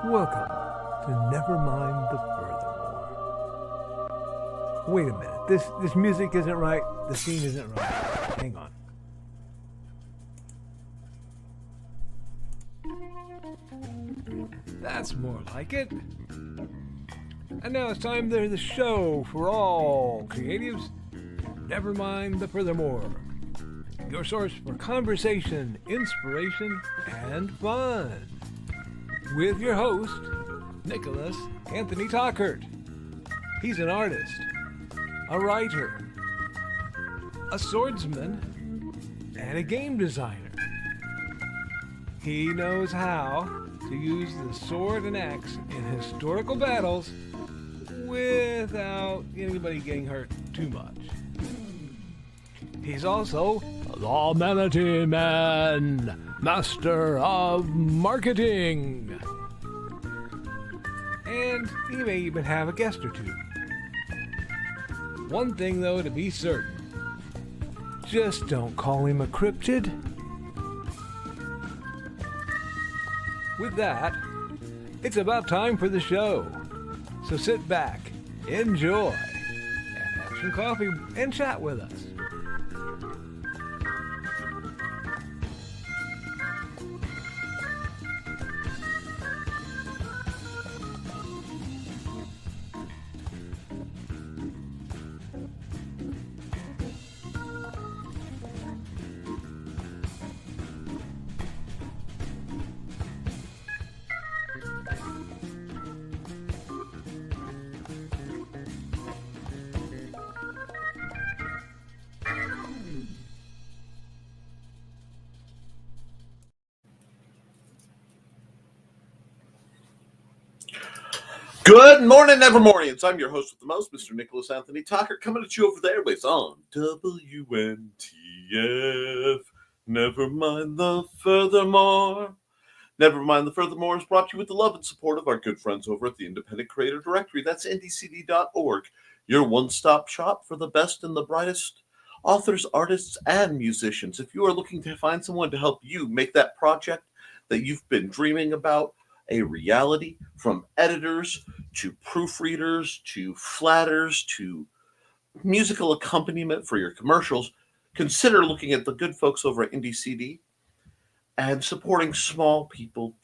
Welcome to Nevermind the Furthermore. Wait a minute, this music isn't right, the scene isn't right. Hang on. That's more like it. And now it's time for the show for all creatives. Nevermind the Furthermore. Your source for conversation, inspiration, and fun. With your host, Nicholas Anthony Tockert. He's an artist, a writer, a swordsman, and a game designer. He knows how to use the sword and axe in historical battles without anybody getting hurt too much. He's also the Manatee Man, master of marketing. And he may even have a guest or two. One thing, though, to be certain. Just don't call him a cryptid. With that, it's about time for the show. So sit back, enjoy, and have some coffee and chat with us. Good morning, Nevermorians. I'm your host with the most, Mr. Nicholas Anthony Tockert, coming at you over the airways on WNTF. Nevermind the Furthermore. Nevermind the Furthermore is brought to you with the love and support of our good friends over at the Independent Creator Directory. That's ndcd.org, your one-stop shop for the best and the brightest authors, artists, and musicians. If you are looking to find someone to help you make that project that you've been dreaming about a reality, from editors to proofreaders to flatters to musical accompaniment for your commercials, consider looking at the good folks over at IndieCD and supporting small people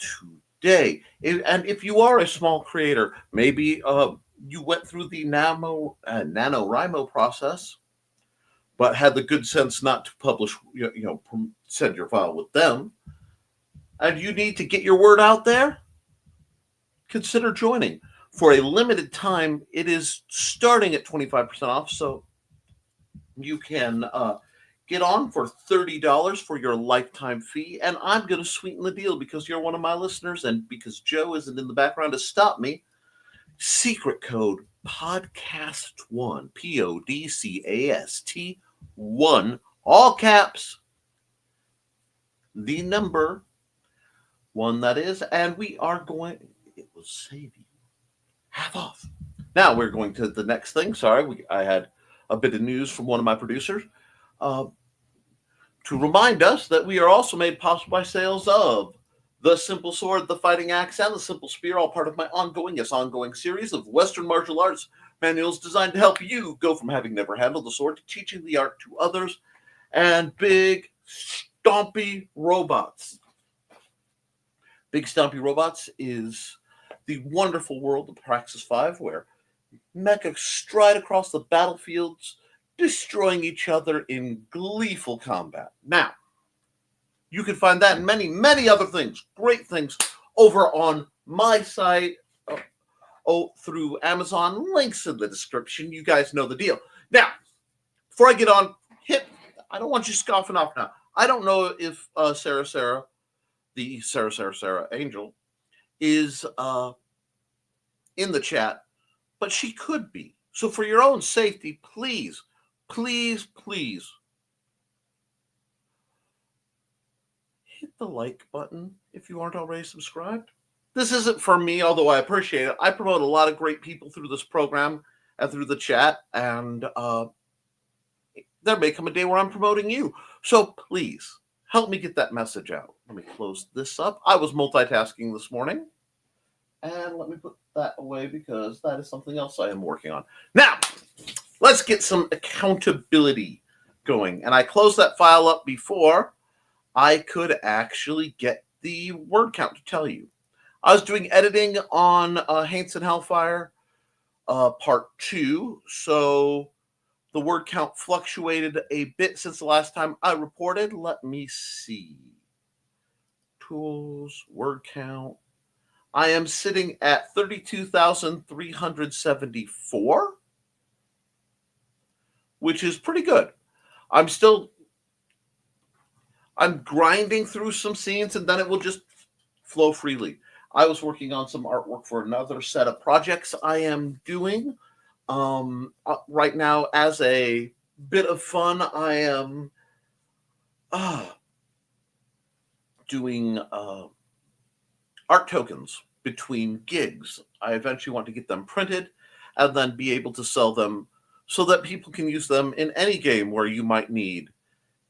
today. And if you are a small creator, maybe you went through the NaNoWriMo process, but had the good sense not to publish, send your file with them, and you need to get your word out there, consider joining. For a limited time, it is starting at 25% off, so you can get on for $30 for your lifetime fee, and I'm going to sweeten the deal because you're one of my listeners, and because Joe isn't in the background to stop me. Secret code PODCAST1, PODCAST1, all caps, the number one, that is, and we are going... It will save you half off. Now we're going to the next thing. Sorry, I had a bit of news from one of my producers to remind us that we are also made possible by sales of the Simple Sword, the Fighting Axe, and the Simple Spear, all part of my ongoing series of Western martial arts manuals designed to help you go from having never handled the sword to teaching the art to others, and Big Stompy Robots. Big Stompy Robots is the wonderful world of Praxis 5, where mecha stride across the battlefields, destroying each other in gleeful combat. Now, you can find that and many, many other things, great things, over on my site, through Amazon. Links in the description. You guys know the deal. Now, before I get on, I don't want you scoffing off now. I don't know if Sarah, the Sarah Angel, is in the chat, but she could be. So for your own safety, please hit the like button if you aren't already subscribed. This isn't for me, although I appreciate it. I promote a lot of great people through this program and through the chat, and there may come a day where I'm promoting you. So please help me get that message out. Let me close this up. I was multitasking this morning. And let me put that away because that is something else I am working on. Now, let's get some accountability going. And I closed that file up before I could actually get the word count to tell you. I was doing editing on Haints and Hellfire Part 2, so the word count fluctuated a bit since the last time I reported. Let me see. Tools, word count. I am sitting at 32,374, which is pretty good. I'm grinding through some scenes and then it will just flow freely. I was working on some artwork for another set of projects I am doing. Right now, as a bit of fun, I am doing art tokens between gigs. I eventually want to get them printed and then be able to sell them so that people can use them in any game where you might need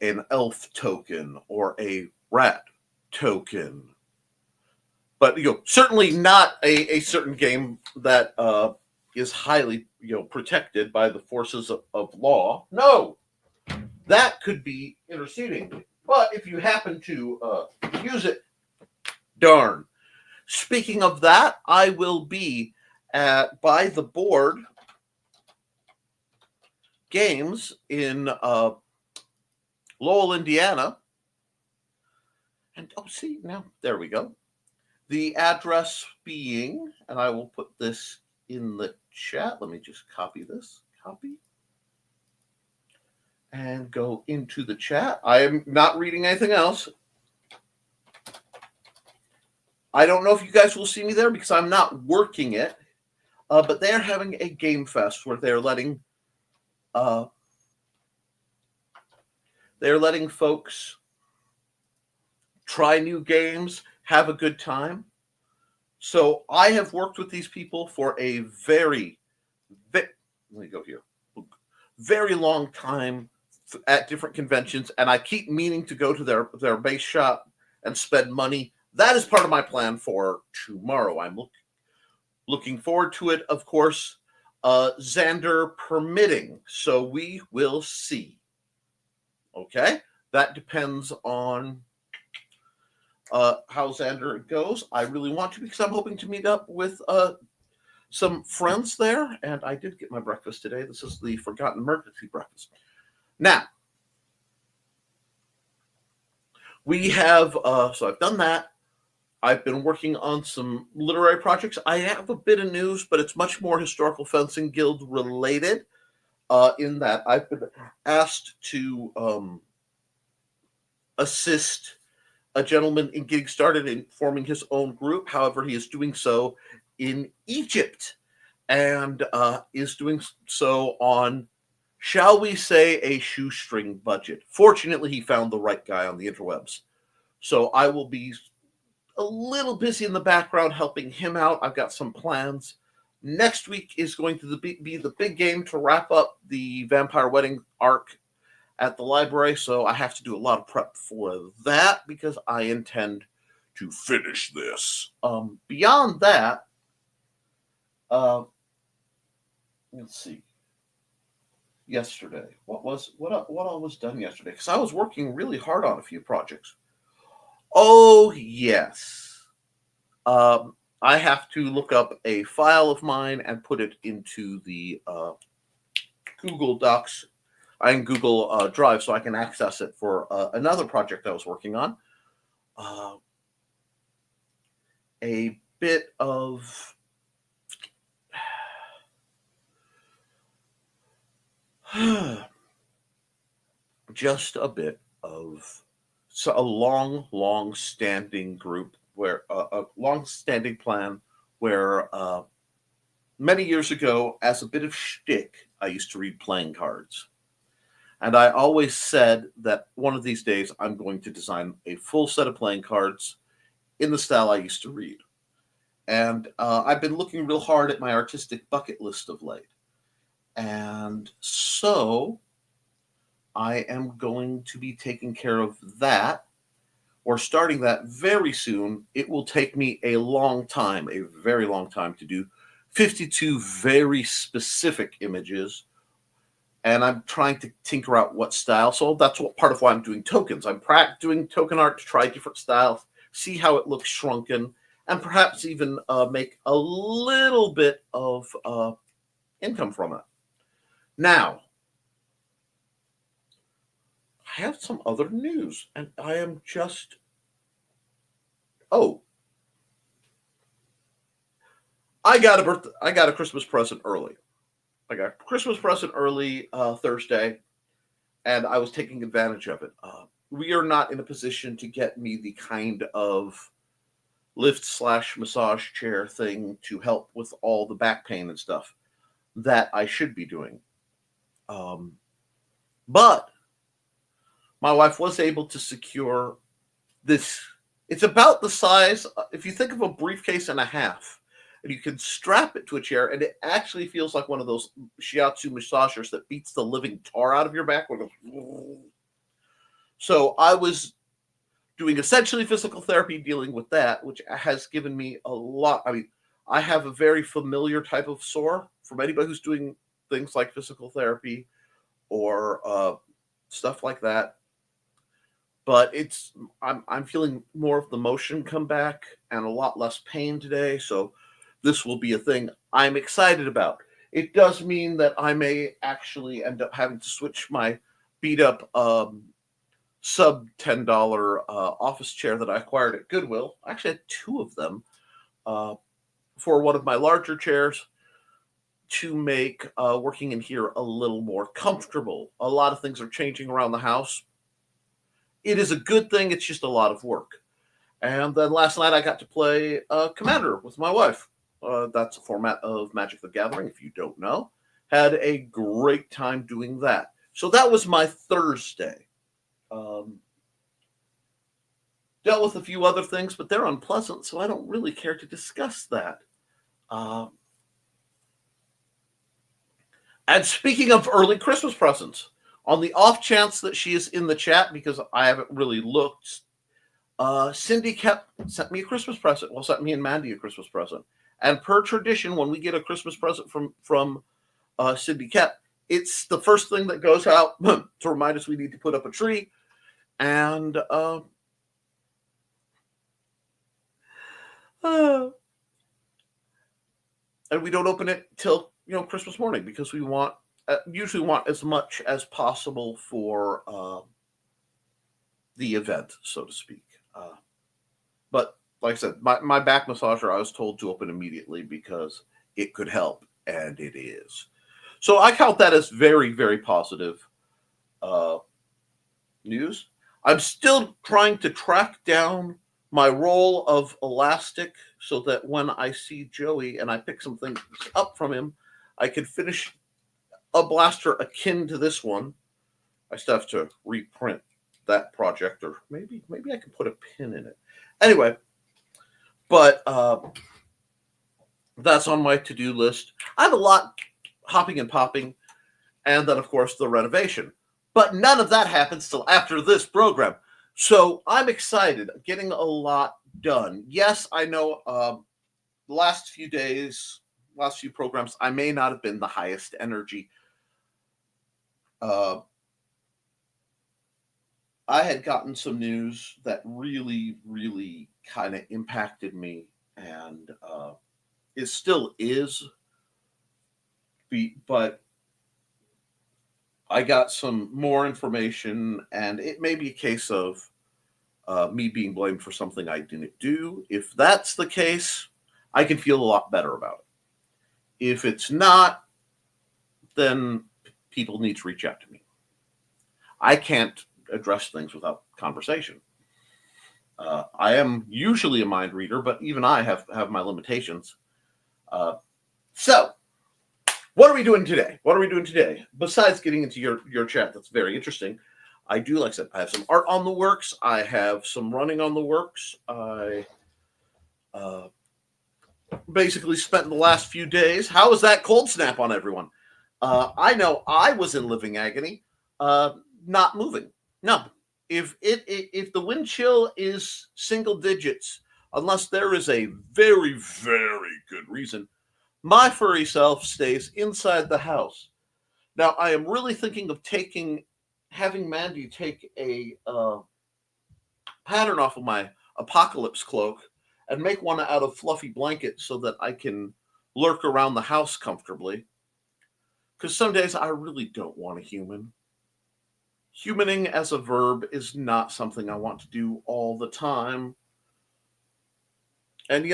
an elf token or a rat token. But certainly not a certain game that is highly protected by the forces of law. No, that could be interceding. But if you happen to use it, darn. Speaking of that, I will be at By the Board Games in Lowell, Indiana. And see, now there we go. The address being, and I will put this in the chat. Let me just copy this. Copy. And go into the chat. I am not reading anything else. I don't know if you guys will see me there because I'm not working it. But they're having a game fest where they're letting folks try new games, have a good time. So I have worked with these people for a very long time at different conventions, and I keep meaning to go to their base shop and spend money. That is part of my plan for tomorrow. I'm looking forward to it, of course, Xander permitting. So we will see. Okay? That depends on how Xander goes. I really want to because I'm hoping to meet up with some friends there. And I did get my breakfast today. This is the Forgotten Emergency breakfast. Now, we have, so I've done that. I've been working on some literary projects. I have a bit of news, but it's much more Historical Fencing Guild related in that I've been asked to assist a gentleman in getting started in forming his own group. However, he is doing so in Egypt and is doing so on, shall we say, a shoestring budget. Fortunately, he found the right guy on the interwebs. So I will be a little busy in the background helping him out. I've got some plans. Next week is going to be the big game to wrap up the Vampire Wedding arc at the library, so I have to do a lot of prep for that because I intend to finish this. Beyond that, let's see. Yesterday, what all was done yesterday? Because I was working really hard on a few projects. Oh yes, I have to look up a file of mine and put it into the Google Docs. In Google Drive, so I can access it for another project I was working on. A bit of just a bit of a long-standing group where a long-standing plan where many years ago, as a bit of shtick, I used to read playing cards. And I always said that one of these days I'm going to design a full set of playing cards in the style I used to read. And I've been looking real hard at my artistic bucket list of late. And so I am going to be taking care of that or starting that very soon. It will take me a long time, a very long time, to do 52 very specific images. And I'm trying to tinker out what style. So that's what part of why I'm doing tokens. I'm doing token art to try different styles, see how it looks shrunken, and perhaps even make a little bit of income from it. Now, I have some other news, and I am just, oh, I got a Christmas present early. I got a Christmas present early Thursday, and I was taking advantage of it. We are not in a position to get me the kind of lift/massage chair thing to help with all the back pain and stuff that I should be doing. But my wife was able to secure this. It's about the size, if you think of a briefcase and a half, and you can strap it to a chair, and it actually feels like one of those shiatsu massagers that beats the living tar out of your back. So I was doing essentially physical therapy, dealing with that, which has given me a lot. I mean, I have a very familiar type of sore from anybody who's doing things like physical therapy or stuff like that. But I'm feeling more of the motion come back and a lot less pain today. So this will be a thing I'm excited about. It does mean that I may actually end up having to switch my beat up sub $10 office chair that I acquired at Goodwill. I actually had two of them for one of my larger chairs to make working in here a little more comfortable. A lot of things are changing around the house. It is a good thing. It's just a lot of work. And then last night I got to play Commander with my wife. That's a format of Magic the Gathering, if you don't know. Had a great time doing that. So that was my Thursday. Dealt with a few other things, but they're unpleasant, so I don't really care to discuss that. And speaking of early Christmas presents, on the off chance that she is in the chat, because I haven't really looked, Cindy Koepp sent me a Christmas present. Well, sent me and Mandy a Christmas present. And per tradition, when we get a Christmas present from Cindy Koepp, it's the first thing that goes out to remind us we need to put up a tree. And we don't open it till Christmas morning, because we usually want as much as possible for the event, so to speak. But like I said, my back massager, I was told to open immediately because it could help, and it is. So I count that as very, very positive news. I'm still trying to track down my roll of elastic so that when I see Joey and I pick some things up from him, I can finish a blaster akin to this one. I still have to reprint that project, or maybe I can put a pin in it. Anyway, but that's on my to-do list. I have a lot hopping and popping, and then, of course, the renovation. But none of that happens till after this program. So I'm excited, getting a lot done. Yes, I know the last few days, last few programs, I may not have been the highest energy. I had gotten some news that really, really kind of impacted me, and it still is. But I got some more information, and it may be a case of me being blamed for something I didn't do. If that's the case, I can feel a lot better about it. If it's not, then people need to reach out to me. I can't address things without conversation. I am usually a mind reader, but even I have my limitations. So, what are we doing today? Besides getting into your chat, that's very interesting. I do, like I said, I have some art on the works. I have some running on the works. I basically spent the last few days. How was that cold snap on everyone? I know I was in living agony, not moving. No, if the wind chill is single digits, unless there is a very, very good reason, my furry self stays inside the house. Now, I am really thinking of having Mandy take a pattern off of my apocalypse cloak and make one out of fluffy blankets so that I can lurk around the house comfortably. Because some days I really don't want a human. Humaning as a verb is not something I want to do all the time. And,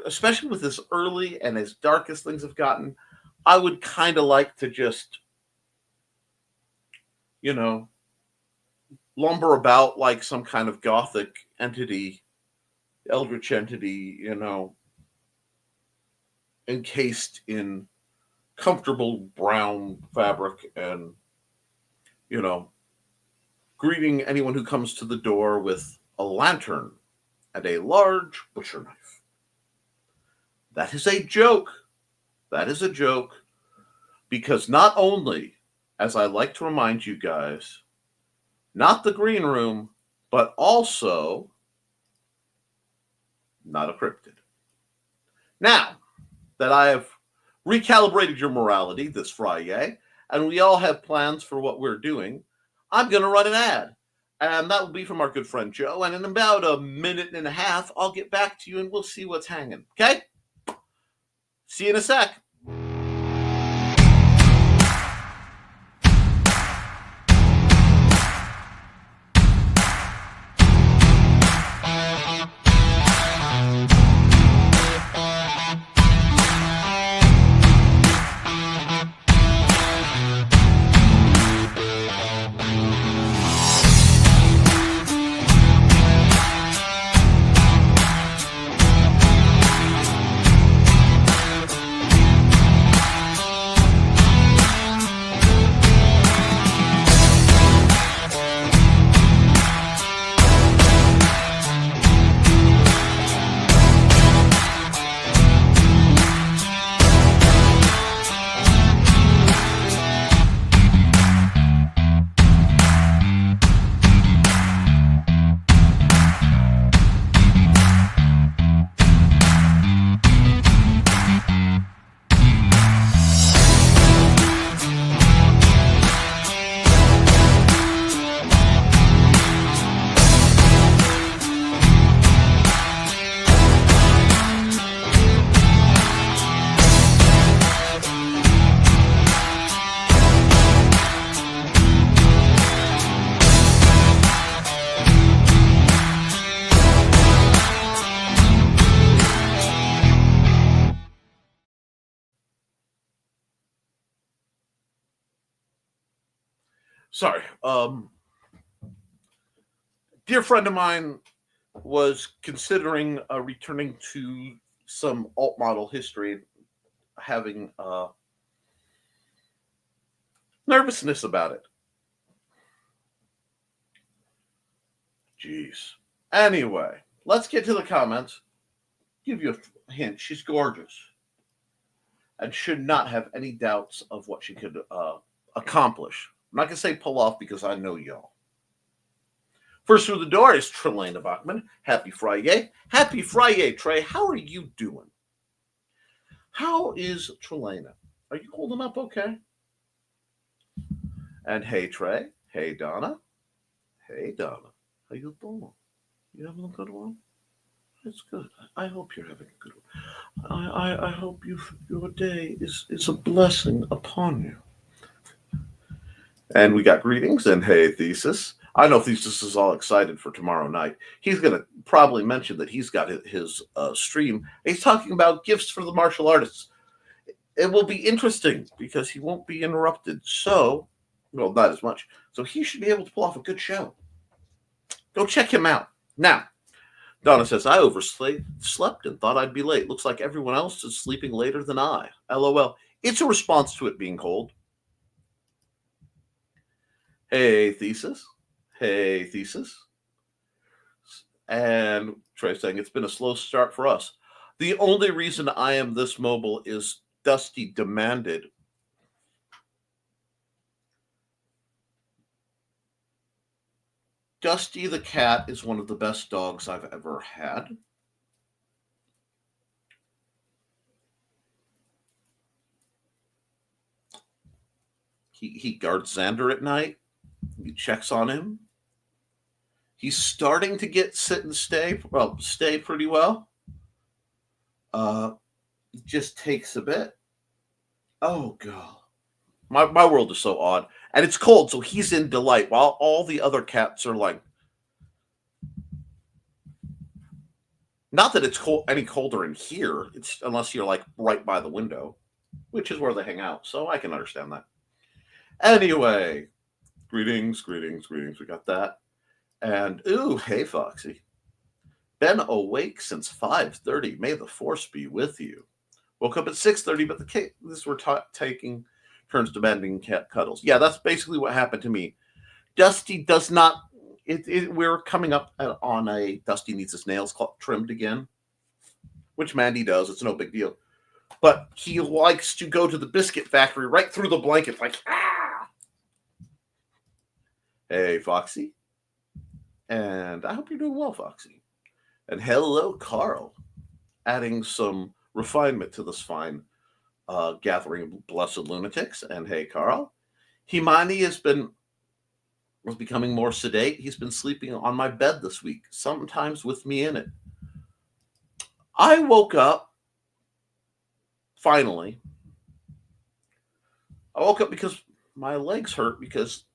especially with this early and as dark as things have gotten, I would kind of like to just, lumber about like some kind of gothic entity, eldritch entity, encased in comfortable brown fabric and, greeting anyone who comes to the door with a lantern and a large butcher knife. That is a joke. That is a joke. Because not only, as I like to remind you guys, not the green room, but also not a cryptid. Now that I have recalibrated your morality this Friday, and we all have plans for what we're doing, I'm going to run an ad. And that will be from our good friend Joe. And in about a minute and a half, I'll get back to you and we'll see what's hanging. Okay? See you in a sec. Sorry. Dear friend of mine was considering returning to some alt model history, having nervousness about it. Jeez. Anyway, let's get to the comments. Give you a hint. She's gorgeous and should not have any doubts of what she could accomplish. I'm not going to say pull off because I know y'all. First through the door is Trelena Bachman. Happy Friday. Happy Friday, Trey. How are you doing? How is Trelena? Are you holding up okay? And hey, Trey. Hey, Donna. Hey, Donna. How you doing? You having a good one? It's good. I hope you're having a good one. I hope your day is a blessing upon you. And we got greetings and hey, Thesis. I know Thesis is all excited for tomorrow night. He's going to probably mention that he's got his stream. He's talking about gifts for the martial artists. It will be interesting because he won't be interrupted. So, well, not as much. So he should be able to pull off a good show. Go check him out. Now, Donna says, I overslept and thought I'd be late. Looks like everyone else is sleeping later than I. LOL. It's a response to it being cold. Hey, Thesis. Hey, Thesis. And Trey saying, it's been a slow start for us. The only reason I am this mobile is Dusty demanded. Dusty the cat is one of the best dogs I've ever had. He guards Xander at night. He checks on him. He's starting to get sit and stay. Well, stay pretty well. It just takes a bit. Oh god, my world is so odd, and it's cold, so he's in delight while all the other cats are like. Not that it's cold, any colder in here. It's unless you're like right by the window, which is where they hang out. So I can understand that. Anyway, greetings. We got that. And ooh, hey Foxy. Been awake since 5:30. May the force be with you. Woke up at 6:30, but we're taking turns demanding cat cuddles. Yeah, that's basically what happened to me. Dusty does not. We're coming up on a Dusty needs his nails trimmed again, which Mandy does. It's no big deal. But he likes to go to the biscuit factory right through the blanket, like, ah! Hey, Foxy. And I hope you're doing well, Foxy. And hello, Carl. Adding some refinement to this fine gathering of blessed lunatics. And hey, Carl. Himani was becoming more sedate. He's been sleeping on my bed this week, sometimes with me in it. I woke up, finally. I woke up because my legs hurt because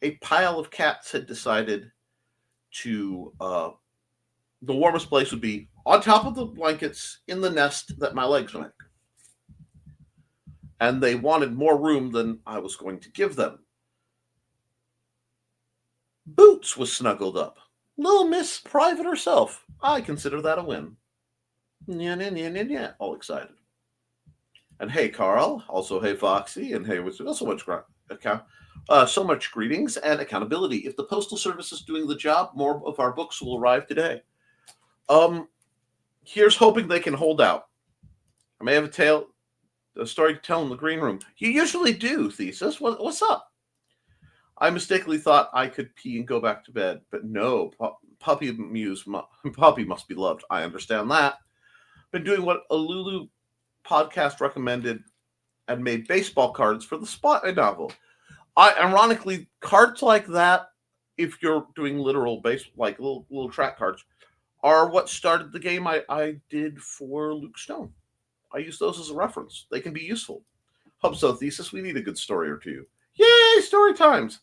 a pile of cats had decided to, the warmest place would be on top of the blankets in the nest that my legs make. And they wanted more room than I was going to give them. Boots was snuggled up. Little Miss Private herself. I consider that a win. Yeah, all excited. And hey, Carl. Also, hey, Foxy. And hey, so much greetings and accountability. If the Postal Service is doing the job, more of our books will arrive today. Here's hoping they can hold out. I may have a story to tell in the green room. You usually do, Thesis. What's up? I mistakenly thought I could pee and go back to bed, but no, puppy must be loved. I understand that. Been doing what a Lulu podcast recommended and made baseball cards for the Spotlight novel. Ironically, cards like that, if you're doing literal like little track cards, are what started the game I did for Luke Stone. I use those as a reference. They can be useful. Hope so, Thesis. We need a good story or two. Yay, story times.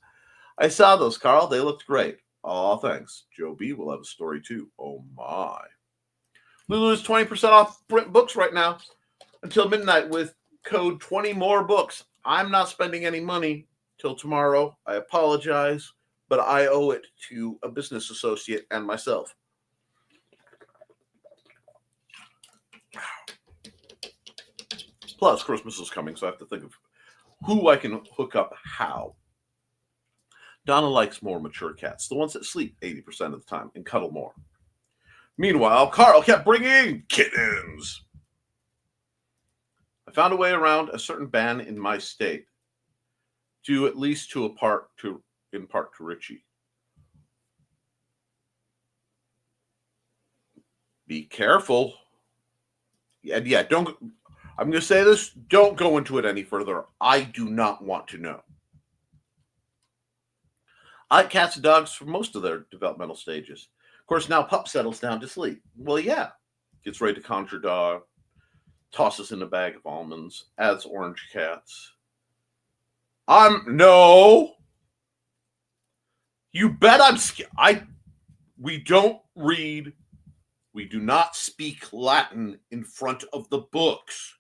I saw those, Carl. They looked great. Aw, thanks. Joe B will have a story too. Oh my. Lulu is 20% off print books right now until midnight with code 20 more books. I'm not spending any money till tomorrow. I apologize, but I owe it to a business associate and myself. Plus, Christmas is coming, so I have to think of who I can hook up how. Donna likes more mature cats, the ones that sleep 80% of the time and cuddle more. Meanwhile, Carl kept bringing kittens. I found a way around a certain ban in my state, due at least in part to Richie. Be careful. And yeah, I'm going to say this, don't go into it any further. I do not want to know. I had cats and dogs for most of their developmental stages. Of course, now Pup settles down to sleep. Well, yeah. Gets ready to conjure dog, tosses in a bag of almonds, adds orange cats. No. You bet I'm scared. We don't read. We do not speak Latin in front of the books.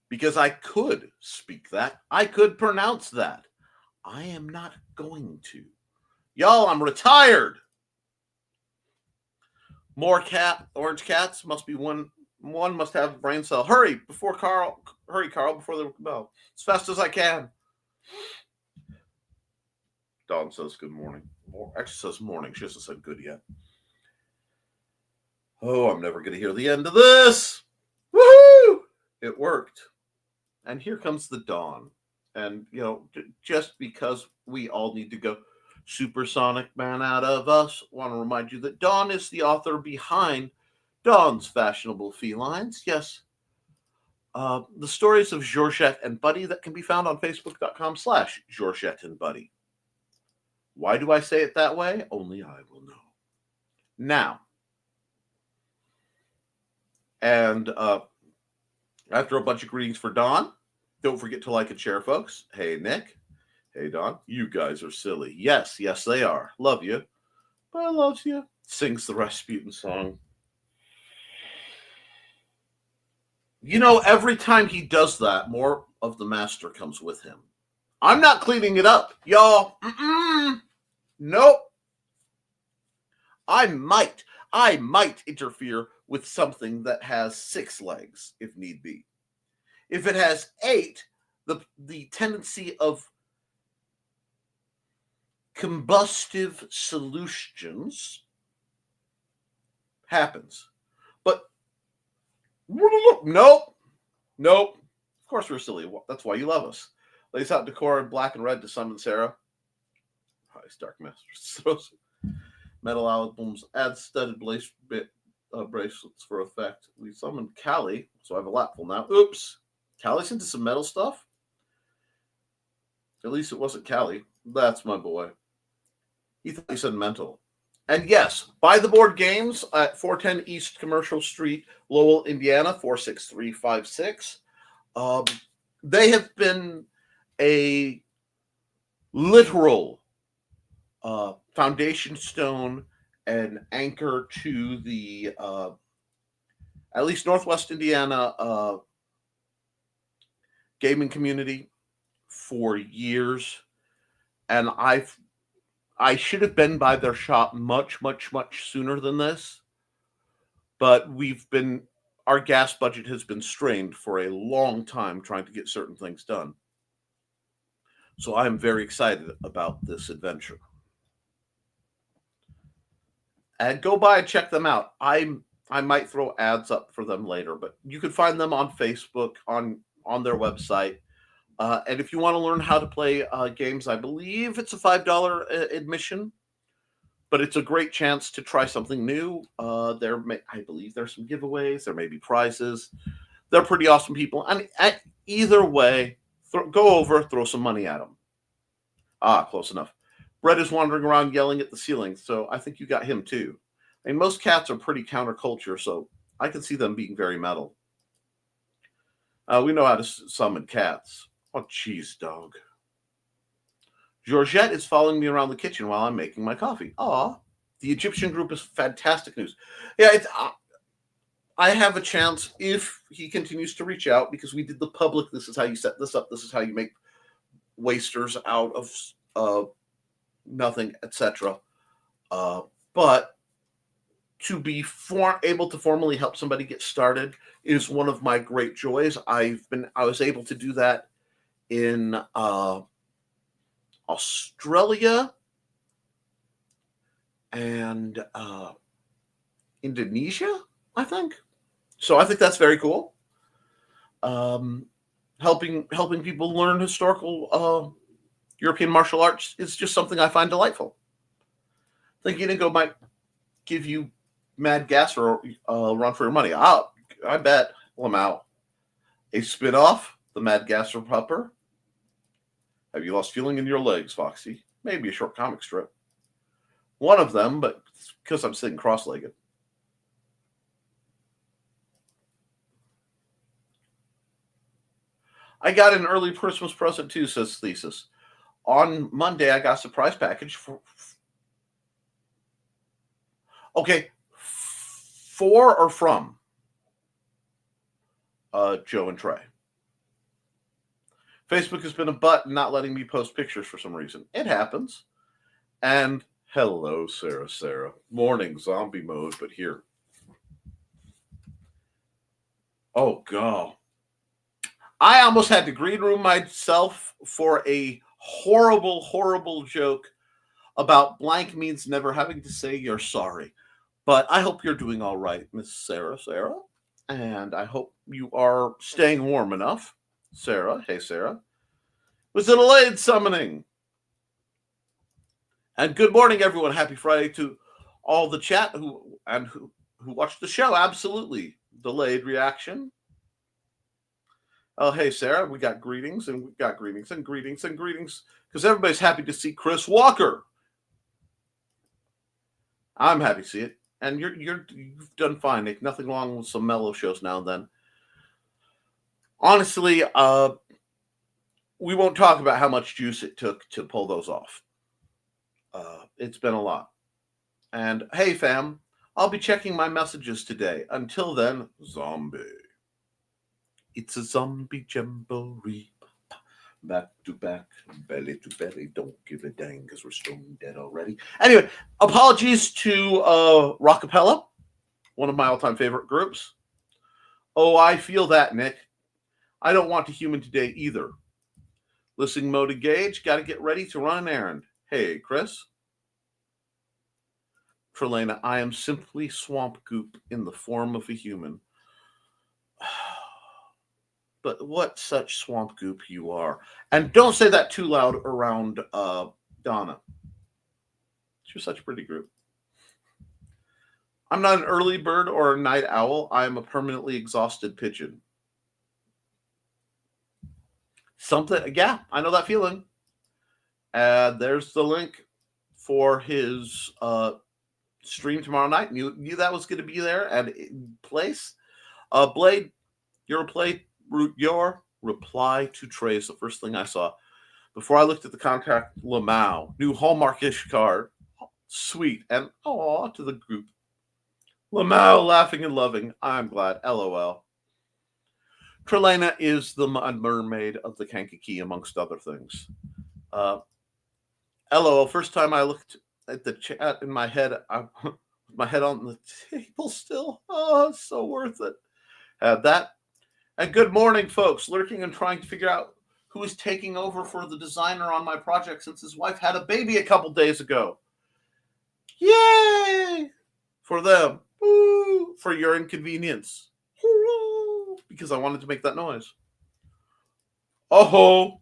Because I could speak that. I could pronounce that. I am not going to. Y'all, I'm retired. More orange cats must be one must have a brain cell. Hurry, Carl, before they bell. As fast as I can. Dawn says good morning. Actually says morning. She hasn't said good yet. Oh, I'm never going to hear the end of this. Woohoo! It worked. And here comes the dawn. And, just because we all need to go supersonic man out of us, want to remind you that Dawn is the author behind Dawn's Fashionable Felines. Yes, the stories of Georgette and Buddy that can be found on Facebook.com/Georgette and Buddy. Why do I say it that way? Only I will know. Now, and after a bunch of greetings for Dawn, don't forget to like and share, folks. Hey, Nick. Hey, Dawn. You guys are silly. Yes, they are. Love you. But I love you. Sings the Rasputin song. Every time he does that, more of the master comes with him. I'm not cleaning it up, y'all. Nope. I might interfere with something that has 6 legs, if need be. If it has 8, the tendency of combustive solutions happens. But nope. Of course we're silly. That's why you love us. Lays out decor in black and red to Sun and Sarah. Christ, Dark Masters. Metal albums, add studded bracelets for effect. We summoned Callie, so I have a lapful now. Oops. Callie's into some metal stuff? At least it wasn't Callie. That's my boy. He thought he said mental. And yes, buy the board games at 410 East Commercial Street, Lowell, Indiana, 46356. They have been a literal foundation stone and anchor to the at least Northwest Indiana gaming community for years, and I should have been by their shop much sooner than this, but our gas budget has been strained for a long time trying to get certain things done. So I'm very excited about this adventure. And go by and check them out. I might throw ads up for them later, but you can find them on Facebook, on their website. And if you want to learn how to play games, I believe it's a $5 admission, but it's a great chance to try something new. I believe there's some giveaways. There may be prizes. They're pretty awesome people. And either way, go over, throw some money at them. Close enough. Brett is wandering around yelling at the ceiling, so I think you got him too. I mean, most cats are pretty counterculture, so I can see them being very metal. We know how to summon cats. Oh, jeez, dog. Georgette is following me around the kitchen while I'm making my coffee. Aw. The Egyptian group is fantastic news. Yeah, I have a chance if he continues to reach out, because we did the public, this is how you set this up, this is how you make wasters out of nothing, etc. But to be able to formally help somebody get started is one of my great joys. I was able to do that in Australia and Indonesia, I think. So I think that's very cool. Helping people learn historical European martial arts is just something I find delightful. Thinking Inigo might give you mad gas or run for your money. I bet Lamau. A spin-off, the Mad Gasser Pupper. Have you lost feeling in your legs, Foxy? Maybe a short comic strip. One of them, but because I'm sitting cross-legged. I got an early Christmas present too, says Thesis. On Monday, I got a surprise package for or from Joe and Trey. Facebook has been a butt not letting me post pictures for some reason. It happens. And hello, Sarah. Morning zombie mode, but here. Oh, God. I almost had to green room myself for a horrible joke about blank means never having to say you're sorry. But I hope you're doing all right, Miss Sarah. And I hope you are staying warm enough. Sarah. Hey, Sarah. Was it a delayed summoning? And good morning, everyone. Happy Friday to all the chat who watched the show. Absolutely. Delayed reaction. Oh, hey, Sarah. We got greetings and we got greetings and greetings and greetings because everybody's happy to see Chris Walker. I'm happy to see it. And you've done fine, Nick. Nothing wrong with some mellow shows now and then. Honestly, we won't talk about how much juice it took to pull those off. It's been a lot. And hey, fam, I'll be checking my messages today. Until then, zombie. It's a zombie jamboree. Back to back, belly to belly. Don't give a dang because we're stone dead already. Anyway, apologies to Rockapella, one of my all-time favorite groups. Oh, I feel that, Nick. I don't want to human today either. Listening mode engaged. Got to get ready to run an errand. Hey, Chris. Trelena, I am simply swamp goop in the form of a human. But what such swamp goop you are. And don't say that too loud around Donna. She's such a pretty group. I'm not an early bird or a night owl. I am a permanently exhausted pigeon. Something, yeah, I know that feeling. And there's the link for his stream tomorrow night. Knew that was going to be there and in place. Blade, your reply to Trey is the first thing I saw. Before I looked at the contact, Lamau, new Hallmark-ish card. Sweet. And aw to the group. Lamau laughing and loving. I'm glad. LOL. Trelena is the mermaid of the Kankakee, amongst other things. LOL. First time I looked at the chat in my head, my head on the table still. Oh, it's so worth it. Had that. And good morning, folks. Lurking and trying to figure out who is taking over for the designer on my project since his wife had a baby a couple days ago. Yay! For them. Woo! For your inconvenience. Woo! Because I wanted to make that noise. Oh-ho!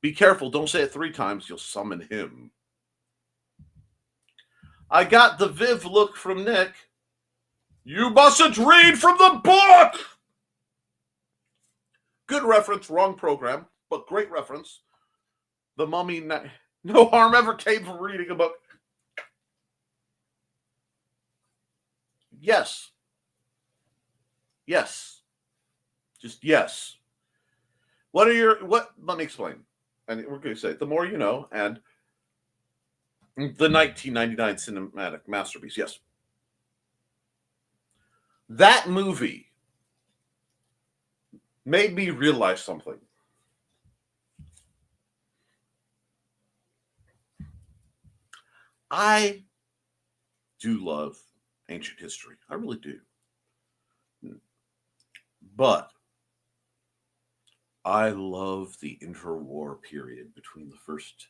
Be careful. Don't say it 3 times. You'll summon him. I got the Viv look from Nick. You mustn't read from the book! Good reference, wrong program, but great reference. The Mummy, no harm ever came from reading a book. Yes. Yes. Just yes. Let me explain. And we're going to say, the more you know, and the 1999 cinematic masterpiece, yes. That movie made me realize something. I do love ancient history. I really do. But I love the interwar period between the First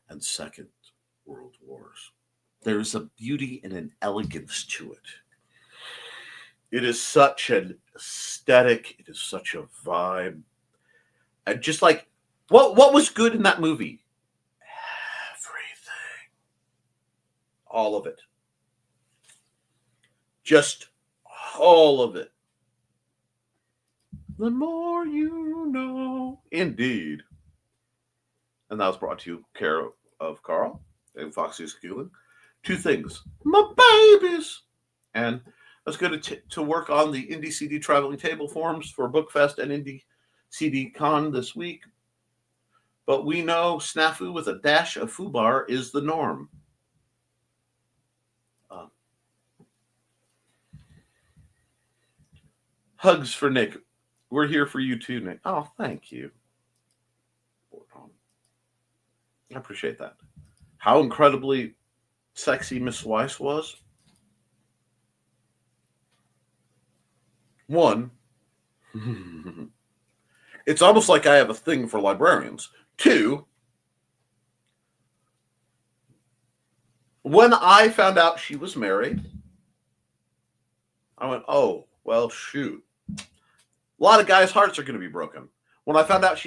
and Second World Wars. There's a beauty and an elegance to it. It is such an aesthetic. It is such a vibe. And just like, what was good in that movie? Everything. All of it. Just all of it. The more you know. Indeed. And that was brought to you care of Carl and Foxy Skewling. 2 things. My babies. And let's go to work on the Indie CD traveling table forms for Bookfest and Indie CD Con this week. But we know snafu with a dash of foobar is the norm. Hugs for Nick. We're here for you too, Nick. Oh, thank you. I appreciate that. How incredibly sexy Miss Weiss was. 1, it's almost like I have a thing for librarians. 2, when I found out she was married, I went, oh, well, shoot. A lot of guys' hearts are going to be broken. When I found out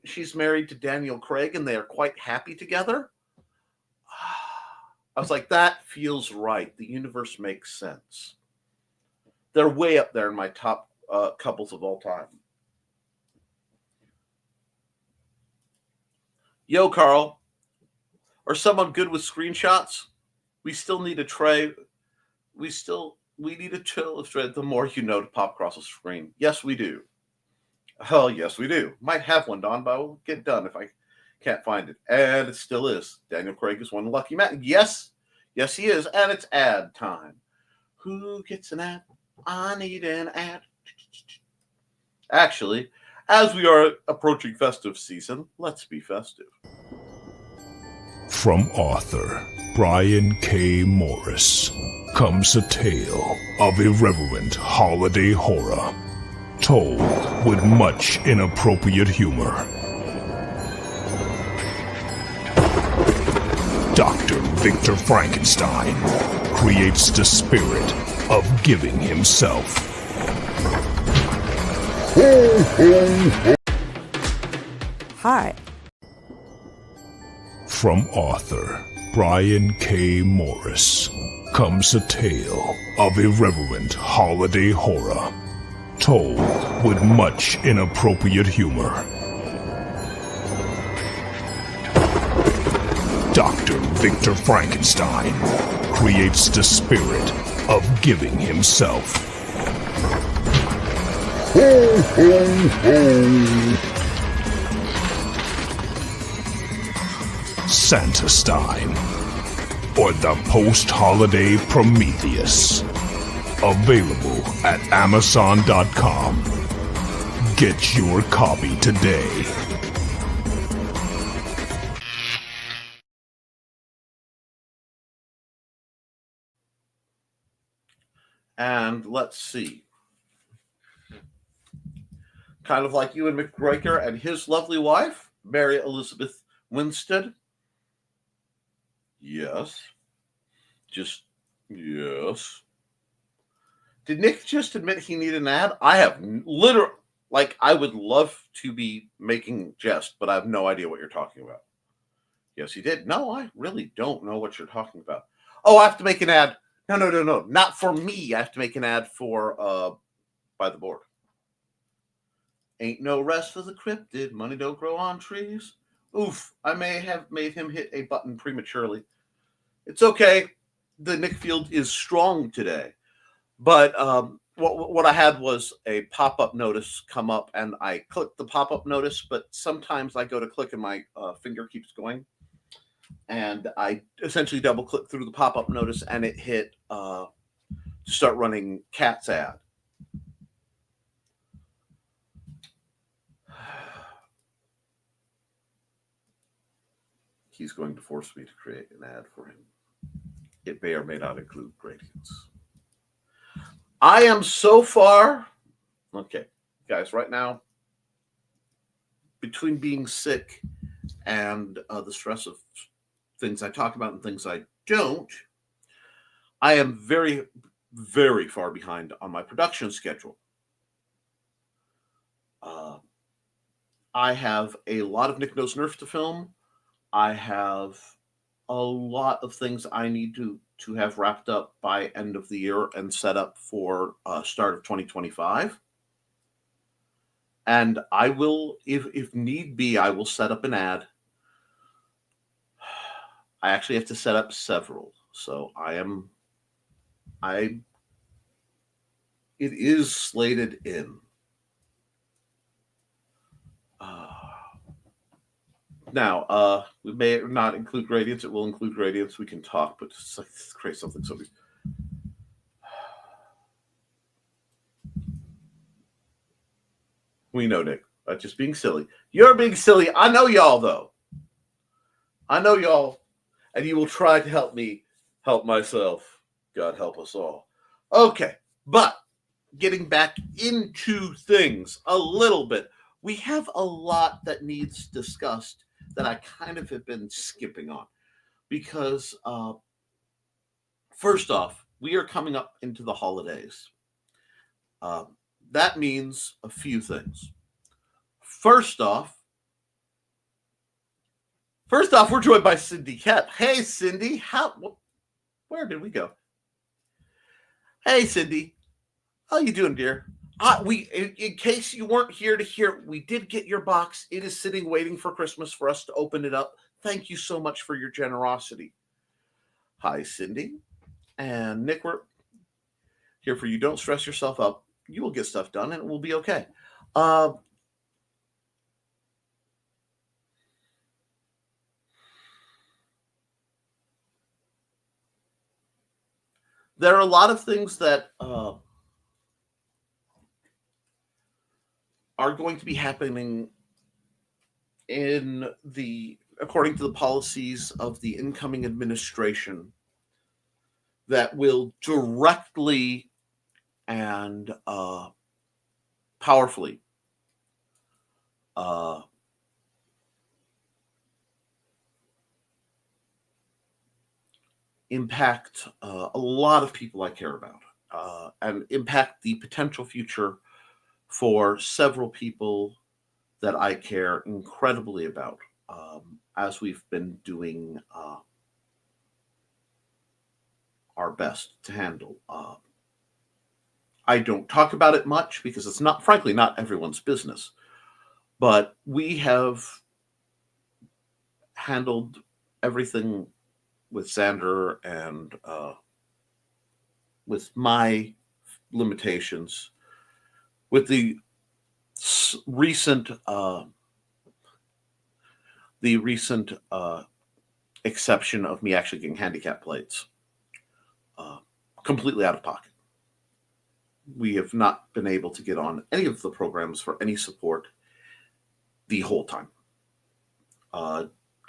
she's married to Daniel Craig and they are quite happy together, I was like, that feels right. The universe makes sense. They're way up there in my top couples of all time. Yo, Carl, or someone good with screenshots? We still need a tray. We need a chill of thread. The more you know to pop across the screen. Yes, we do. Oh, yes, we do. Might have one, Don, but I will get done if I can't find it. And it still is. Daniel Craig is one lucky man. Yes, he is. And it's ad time. Who gets an ad? I need an ad. Actually, as we are approaching festive season, let's be festive. From author Brian K. Morris comes a tale of irreverent holiday horror, told with much inappropriate humor. Dr. Victor Frankenstein creates the spirit of giving himself. Hi. From author Brian K. Morris comes a tale of irreverent holiday horror, told with much inappropriate humor. Dr. Victor Frankenstein creates the spirit of giving himself. Ho, ho, ho. Santa-Stein, or the post-holiday Prometheus. Available at Amazon.com. Get your copy today. And let's see. Kind of like Ewan McGregor and his lovely wife, Mary Elizabeth Winstead. Yes. Just, yes. Did Nick just admit he needed an ad? I have literally, I would love to be making jest, but I have no idea what you're talking about. Yes, he did. No, I really don't know what you're talking about. Oh, I have to make an ad. No. Not for me. I have to make an ad for By the Board. Ain't no rest for the cryptid. Money don't grow on trees. Oof, I may have made him hit a button prematurely. It's okay. The Nick Field is strong today. But what I had was a pop-up notice come up, and I clicked the pop-up notice, but sometimes I go to click and my finger keeps going. And I essentially double-clicked through the pop-up notice, and it hit start running Cat's ad. He's going to force me to create an ad for him. It may or may not include gradients. I am so far, okay, guys, right now, between being sick and the stress of things I talk about and things I don't, I am very, very far behind on my production schedule. I have a lot of Nick Knows Nerf to film. I have a lot of things I need to have wrapped up by end of the year and set up for start of 2025. And I will, if need be, I will set up an ad. I actually have to set up several. So it is slated in. Now, we may not include gradients. It will include gradients. We can talk, but just create something so we know, Nick. Just being silly. You're being silly. I know y'all, though. I know y'all. And you will try to help me help myself. God help us all. Okay, but getting back into things a little bit. We have a lot that needs discussed that I kind of have been skipping on because, first off, we are coming up into the holidays. that means a few things. First off, we're joined by Cindy Koepp. Hey, Cindy, where did we go? Hey, Cindy, how you doing, dear? In case you weren't here to hear, we did get your box. It is sitting waiting for Christmas for us to open it up. Thank you so much for your generosity. Hi, Cindy. And Nick, we're here for you. Don't stress yourself up. You will get stuff done and it will be okay. There are a lot of things that are going to be happening according to the policies of the incoming administration that will directly and powerfully impact a lot of people I care about and impact the potential future for several people that I care incredibly about, as we've been doing our best to handle. I don't talk about it much because it's frankly not everyone's business, but we have handled everything with Xander and with my limitations, with the recent exception of me actually getting handicap plates, completely out of pocket. We have not been able to get on any of the programs for any support the whole time,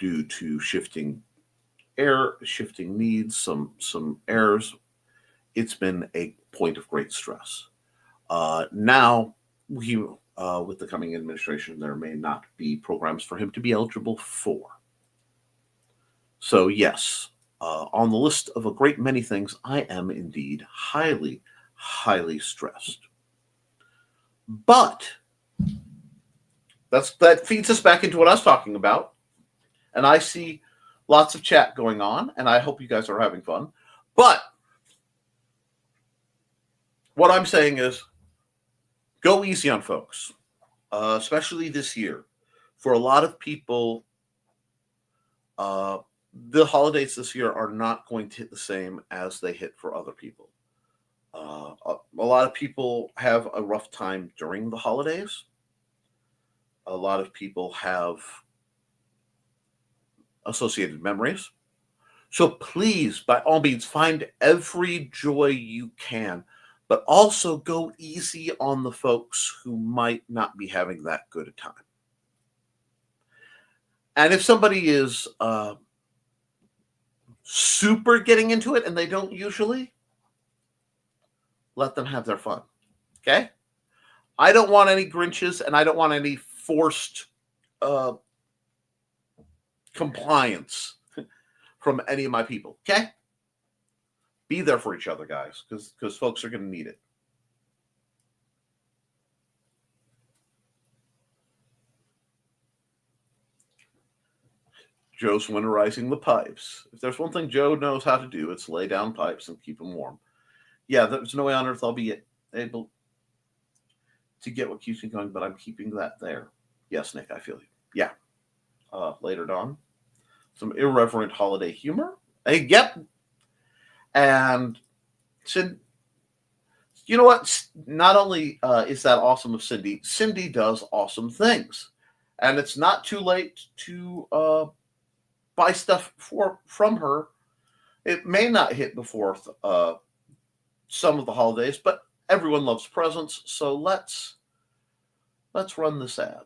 due to shifting needs, some errors. It's been a point of great stress. Now, with the coming administration, there may not be programs for him to be eligible for. So yes, on the list of a great many things, I am indeed highly, highly stressed. But that feeds us back into what I was talking about. And I see lots of chat going on, and I hope you guys are having fun. But what I'm saying is, go easy on folks, especially this year. For a lot of people, the holidays this year are not going to hit the same as they hit for other people. A lot of people have a rough time during the holidays. A lot of people have associated memories. So please, by all means, find every joy you can, but also go easy on the folks who might not be having that good a time. And if somebody is super getting into it, and they don't usually, let them have their fun. Okay? I don't want any Grinches, and I don't want any forced compliance from any of my people. Okay? Be there for each other, guys, because folks are going to need it. Joe's winterizing the pipes. If there's one thing Joe knows how to do, it's lay down pipes and keep them warm. Yeah, there's no way on earth I'll be able to get what keeps me going, but I'm keeping that there. Yes, Nick, I feel you. Yeah. Later on, some irreverent holiday humor. Hey, yep. And you know what? Not only is that awesome of Cindy, Cindy does awesome things. And it's not too late to buy stuff from her. It may not hit before some of the holidays, but everyone loves presents. So let's run this ad.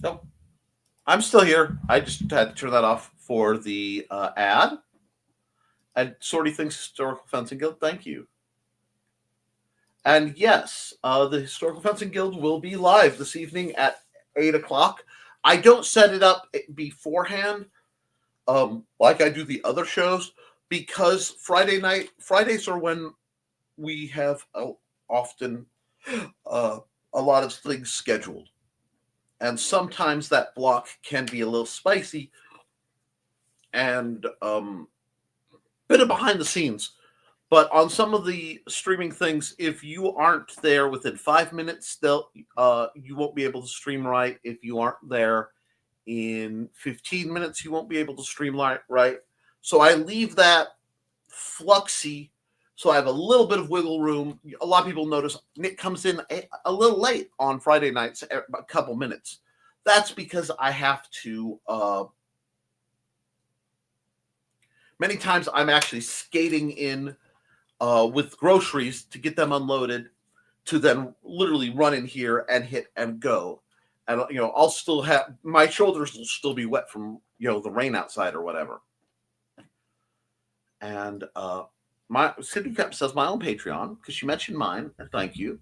So I'm still here. I just had to turn that off for the ad. And Sorty Thinks Historical Fencing Guild, thank you. And yes, the Historical Fencing Guild will be live this evening at 8 o'clock. I don't set it up beforehand like I do the other shows, because Fridays are when we have often a lot of things scheduled. And sometimes that block can be a little spicy and bit of behind the scenes. But on some of the streaming things, if you aren't there within 5 minutes, you won't be able to stream right. If you aren't there in 15 minutes, you won't be able to stream right. So I leave that fluxy, so I have a little bit of wiggle room. A lot of people notice Nick comes in a little late on Friday nights, a couple minutes. That's because I have to... many times I'm actually skating in with groceries to get them unloaded, to then literally run in here and hit and go. And, I'll still have, my shoulders will still be wet from, the rain outside or whatever. And Cindy Koepp says, my own Patreon, because she mentioned mine, and thank you,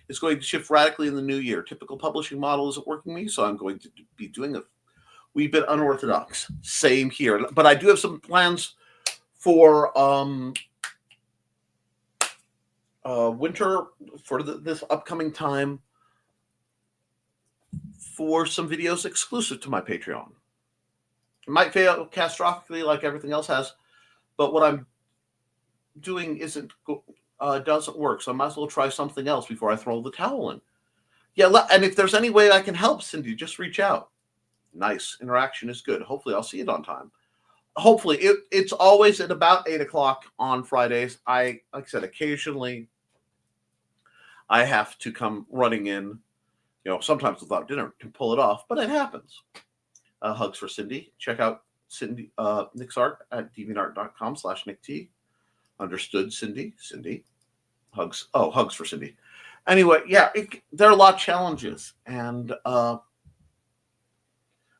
is going to shift radically in the new year. Typical publishing model isn't working me, so I'm going to be doing a wee bit unorthodox. Same here. But I do have some plans for winter, for this upcoming time, for some videos exclusive to my Patreon. It might fail catastrophically like everything else has, but what I'm doing doesn't work, so I might as well try something else before I throw the towel in. Yeah, and if there's any way I can help, Cindy, just reach out. Nice. Interaction is good. Hopefully I'll see it on time. Hopefully. It's always at about 8 o'clock on Fridays. Like I said, occasionally I have to come running in, sometimes without dinner to pull it off, but it happens. Hugs for Cindy. Check out Cindy Nick's art at deviantart.com/NickT. Understood, Cindy. Cindy. Hugs. Oh, hugs for Cindy. Anyway, yeah, there are a lot of challenges, and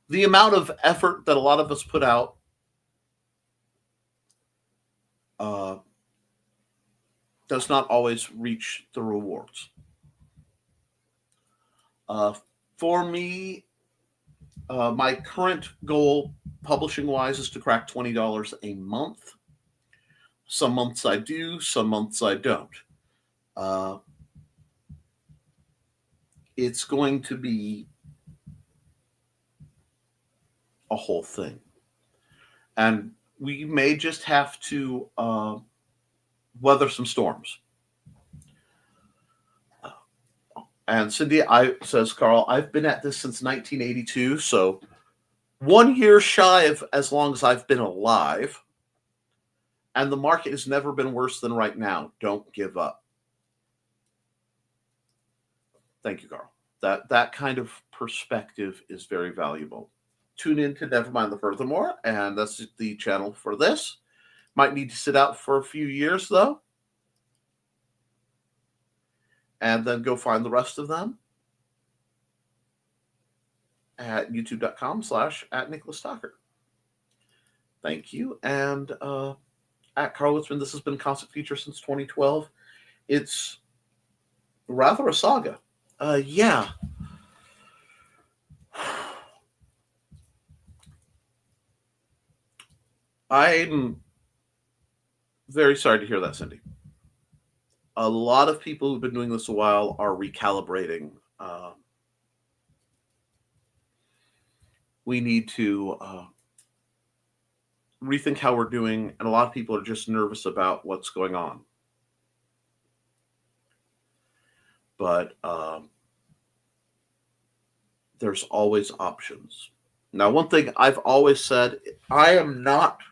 the amount of effort that a lot of us put out does not always reach the rewards. For me, my current goal, publishing-wise, is to crack $20 a month. Some months I do, some months I don't. It's going to be a whole thing. And we may just have to weather some storms. And Cindy says, Carl, I've been at this since 1982, so 1 year shy of as long as I've been alive. And the market has never been worse than right now. Don't give up. Thank you, Carl. That kind of perspective is very valuable. Tune in to Nevermind the Furthermore, and that's the channel for this. Might need to sit out for a few years, though. And then go find the rest of them at youtube.com/@NicholasTockert. Thank you. And at Carl Witzman, this has been a constant feature since 2012. It's rather a saga. Yeah. I'm very sorry to hear that, Cindy. A lot of people who've been doing this a while are recalibrating. We need to rethink how we're doing, and a lot of people are just nervous about what's going on. But there's always options. Now, one thing I've always said, I am not